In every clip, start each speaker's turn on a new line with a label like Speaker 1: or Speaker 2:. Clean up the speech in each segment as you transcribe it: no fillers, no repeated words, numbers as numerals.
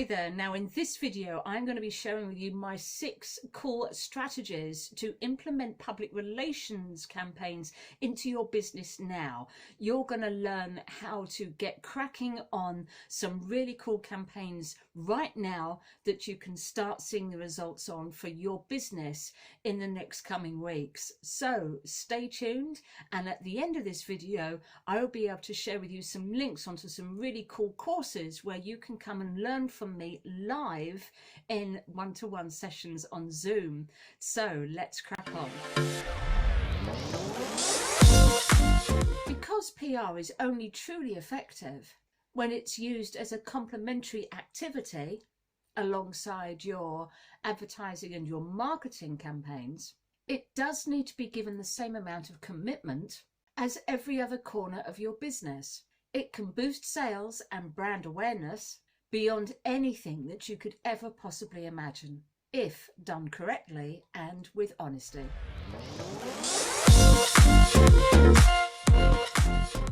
Speaker 1: Hey there, now in this video I'm going to be sharing with you my 6 cool strategies to implement public relations campaigns into your business now. You're going to learn how to get cracking on some really cool campaigns right now that you can start seeing the results on for your business in the next coming weeks. So stay tuned, and at the end of this video I will be able to share with you some links onto some really cool courses where you can come and learn from me live in one-to-one sessions on Zoom. So let's crack on. Because PR is only truly effective when it's used as a complementary activity alongside your advertising and your marketing campaigns, it does need to be given the same amount of commitment as every other corner of your business. It can boost sales and brand awareness beyond anything that you could ever possibly imagine, if done correctly and with honesty.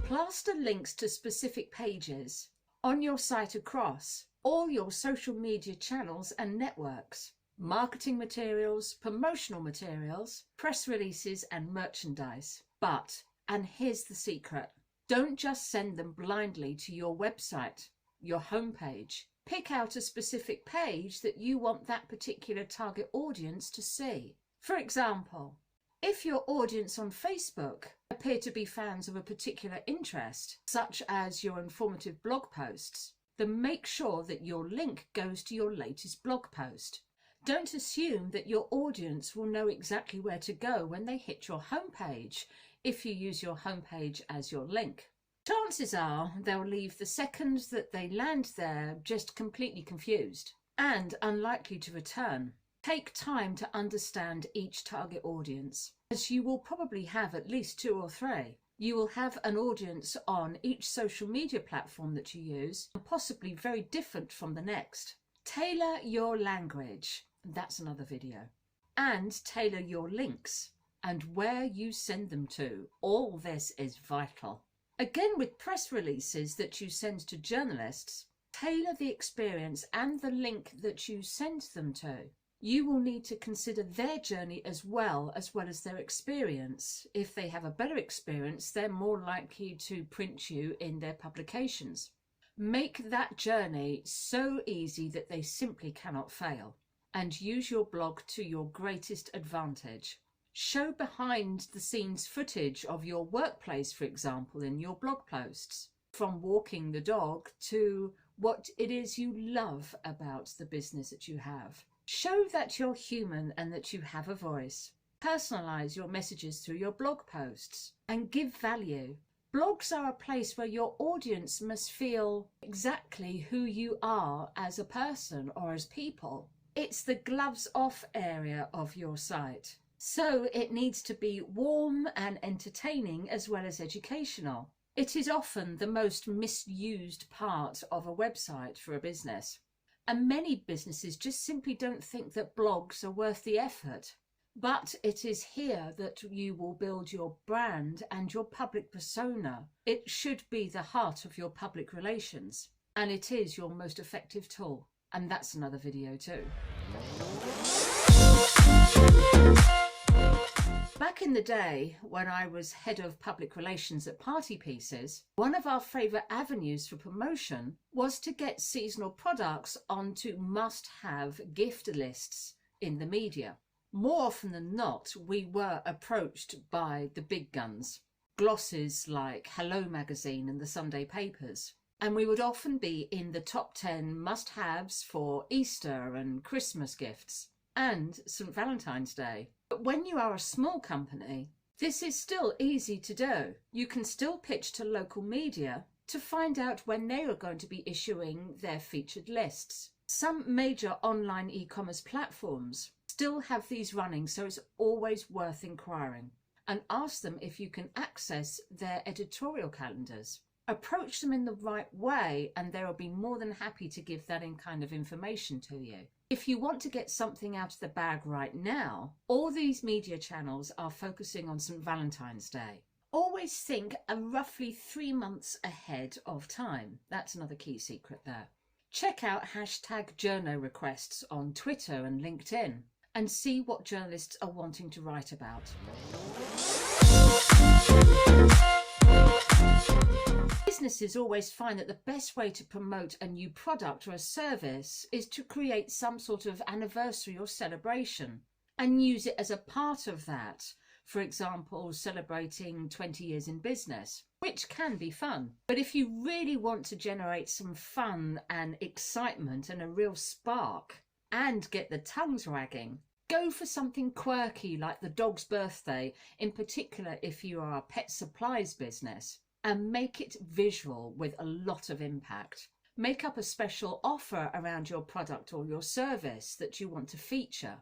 Speaker 1: Plaster links to specific pages on your site across all your social media channels and networks, marketing materials, promotional materials, press releases and merchandise. But, and here's the secret, don't just send them blindly to your website, your homepage. Pick out a specific page that you want that particular target audience to see. For example, if your audience on Facebook appear to be fans of a particular interest, such as your informative blog posts, then make sure that your link goes to your latest blog post. Don't assume that your audience will know exactly where to go when they hit your homepage if you use your homepage as your link. Chances are they'll leave the second that they land there just completely confused and unlikely to return. Take time to understand each target audience, as you will probably have at least 2 or 3. You will have an audience on each social media platform that you use, and possibly very different from the next. Tailor your language, that's another video, and tailor your links and where you send them to. All this is vital. Again, with press releases that you send to journalists, tailor the experience and the link that you send them to. You will need to consider their journey as well as their experience. If they have a better experience, they're more likely to print you in their publications. Make that journey so easy that they simply cannot fail, and use your blog to your greatest advantage. Show behind the scenes footage of your workplace, for example, in your blog posts, from walking the dog to what it is you love about the business that you have. Show that you're human and that you have a voice. Personalize your messages through your blog posts and give value. Blogs are a place where your audience must feel exactly who you are as a person or as people. It's the gloves off area of your site. So it needs to be warm and entertaining as well as educational. It is often the most misused part of a website for a business. And many businesses just simply don't think that blogs are worth the effort. But it is here that you will build your brand and your public persona. It should be the heart of your public relations. And it is your most effective tool. And that's another video too. Back in the day, when I was head of public relations at Party Pieces, one of our favourite avenues for promotion was to get seasonal products onto must-have gift lists in the media. More often than not, we were approached by the big guns, glosses like Hello magazine and the Sunday papers, and we would often be in the top 10 must-haves for Easter and Christmas gifts and St. Valentine's Day. But when you are a small company, this is still easy to do. You can still pitch to local media to find out when they are going to be issuing their featured lists. Some major online e-commerce platforms still have these running, so it's always worth inquiring, and ask them if you can access their editorial calendars. Approach them in the right way and they will be more than happy to give that kind of information to you. If you want to get something out of the bag right now, all these media channels are focusing on St. Valentine's Day. Always think roughly 3 months ahead of time. That's another key secret there. Check out #journo requests on Twitter and LinkedIn and see what journalists are wanting to write about. Businesses always find that the best way to promote a new product or a service is to create some sort of anniversary or celebration and use it as a part of that. For example, celebrating 20 years in business, which can be fun. But if you really want to generate some fun and excitement and a real spark and get the tongues wagging, go for something quirky like the dog's birthday, in particular if you are a pet supplies business, and make it visual with a lot of impact. Make up a special offer around your product or your service that you want to feature,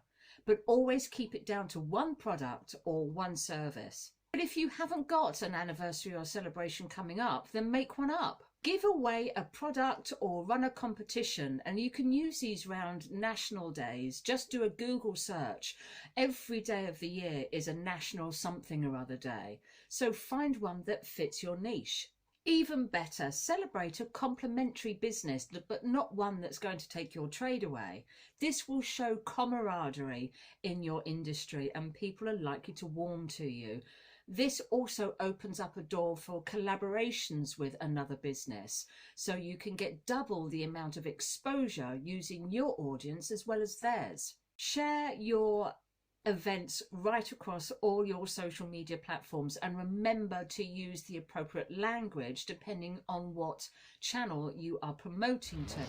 Speaker 1: but always keep it down to one product or one service. But if you haven't got an anniversary or celebration coming up, then make one up. Give away a product or run a competition, and you can use these around national days. Just do a Google search. Every day of the year is a national something or other day. So find one that fits your niche. Even better, celebrate a complementary business, but not one that's going to take your trade away. This will show camaraderie in your industry and people are likely to warm to you. This also opens up a door for collaborations with another business, so you can get double the amount of exposure using your audience as well as theirs. Share your events right across all your social media platforms, and remember to use the appropriate language depending on what channel you are promoting to.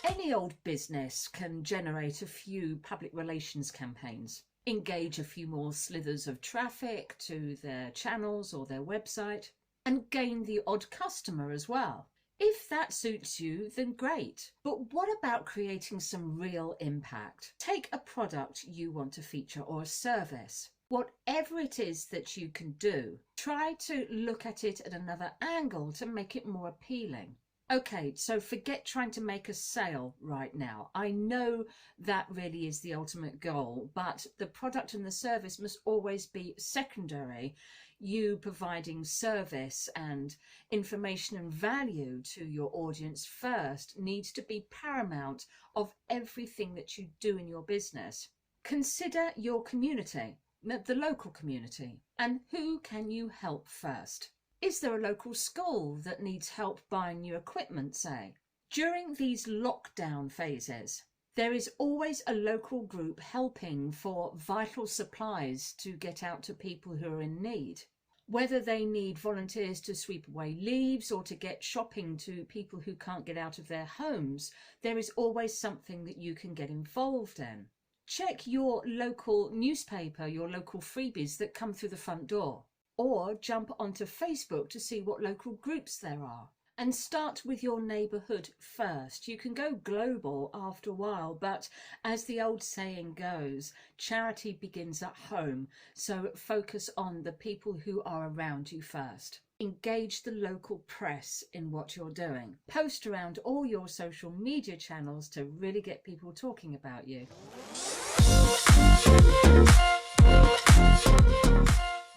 Speaker 1: Any old business can generate a few public relations campaigns, engage a few more slithers of traffic to their channels or their website, and gain the odd customer as well. If that suits you, then great. But what about creating some real impact? Take a product you want to feature or a service. Whatever it is that you can do, try to look at it at another angle to make it more appealing. Okay, so forget trying to make a sale right now. I know that really is the ultimate goal, but the product and the service must always be secondary. You providing service and information and value to your audience first needs to be paramount of everything that you do in your business. Consider your community, the local community, and who can you help first? Is there a local school that needs help buying new equipment, say? During these lockdown phases, there is always a local group helping for vital supplies to get out to people who are in need. Whether they need volunteers to sweep away leaves or to get shopping to people who can't get out of their homes, there is always something that you can get involved in. Check your local newspaper, your local freebies that come through the front door, or jump onto Facebook to see what local groups there are. And start with your neighbourhood first. You can go global after a while, but as the old saying goes, charity begins at home. So focus on the people who are around you first. Engage the local press in what you're doing. Post around all your social media channels to really get people talking about you.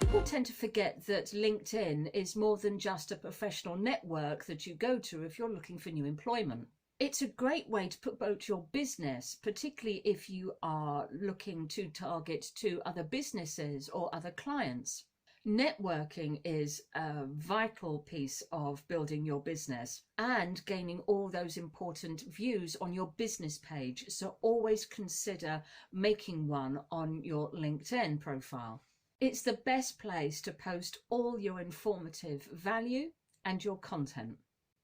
Speaker 1: People tend to forget that LinkedIn is more than just a professional network that you go to if you're looking for new employment. It's a great way to promote your business, particularly if you are looking to target to other businesses or other clients. Networking is a vital piece of building your business and gaining all those important views on your business page. So always consider making one on your LinkedIn profile. It's the best place to post all your informative value and your content.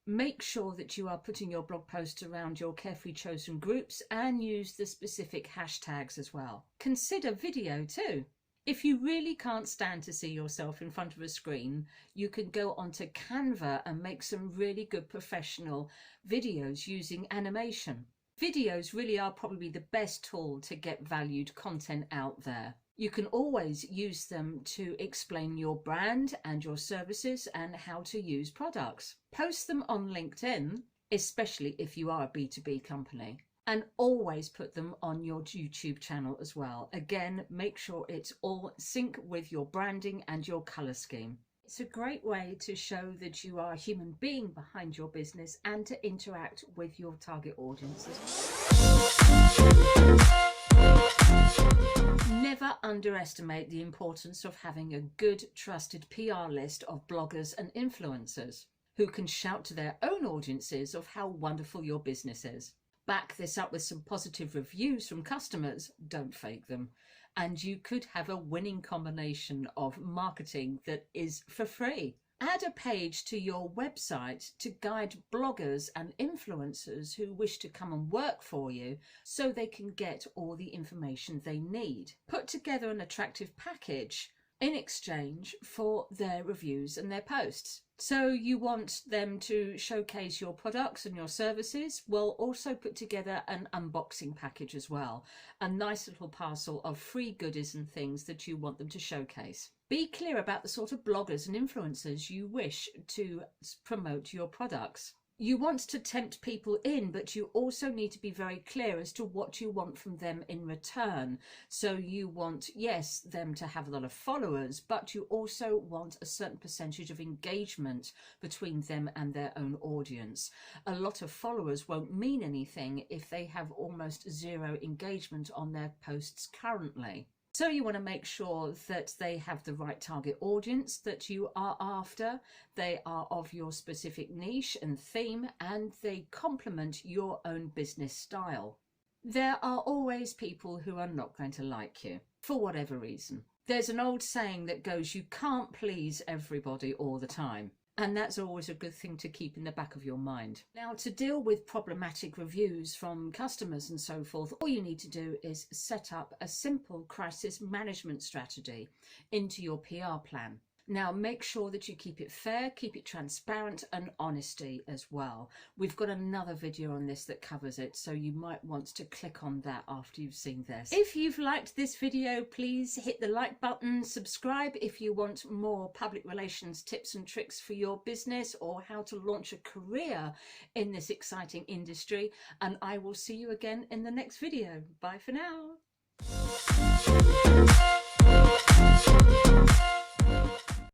Speaker 1: Make sure that you are putting your blog posts around your carefully chosen groups and use the specific hashtags as well. Consider video too. If you really can't stand to see yourself in front of a screen, you can go onto Canva and make some really good professional videos using animation. Videos really are probably the best tool to get valued content out there. You can always use them to explain your brand and your services and how to use products. Post them on LinkedIn, especially if you are a B2B company, and always put them on your YouTube channel as well. Again, make sure it's all sync with your branding and your color scheme. It's a great way to show that you are a human being behind your business and to interact with your target audiences. Never underestimate the importance of having a good, trusted PR list of bloggers and influencers who can shout to their own audiences of how wonderful your business is. Back this up with some positive reviews from customers, don't fake them. And you could have a winning combination of marketing that is for free. Add a page to your website to guide bloggers and influencers who wish to come and work for you so they can get all the information they need. Put together an attractive package in exchange for their reviews and their posts. So you want them to showcase your products and your services? Well, also put together an unboxing package as well. A nice little parcel of free goodies and things that you want them to showcase. Be clear about the sort of bloggers and influencers you wish to promote your products. You want to tempt people in, but you also need to be very clear as to what you want from them in return. So you want, yes, them to have a lot of followers, but you also want a certain percentage of engagement between them and their own audience. A lot of followers won't mean anything if they have almost zero engagement on their posts currently. So you want to make sure that they have the right target audience that you are after, they are of your specific niche and theme, and they complement your own business style. There are always people who are not going to like you, for whatever reason. There's an old saying that goes, you can't please everybody all the time. And that's always a good thing to keep in the back of your mind. Now, to deal with problematic reviews from customers and so forth, all you need to do is set up a simple crisis management strategy into your PR plan. Now, make sure that you keep it fair, keep it transparent, and honesty as well. We've got another video on this that covers it, so you might want to click on that after you've seen this. If you've liked this video, please hit the like button, subscribe if you want more public relations tips and tricks for your business or how to launch a career in this exciting industry, and I will see you again in the next video. Bye for now.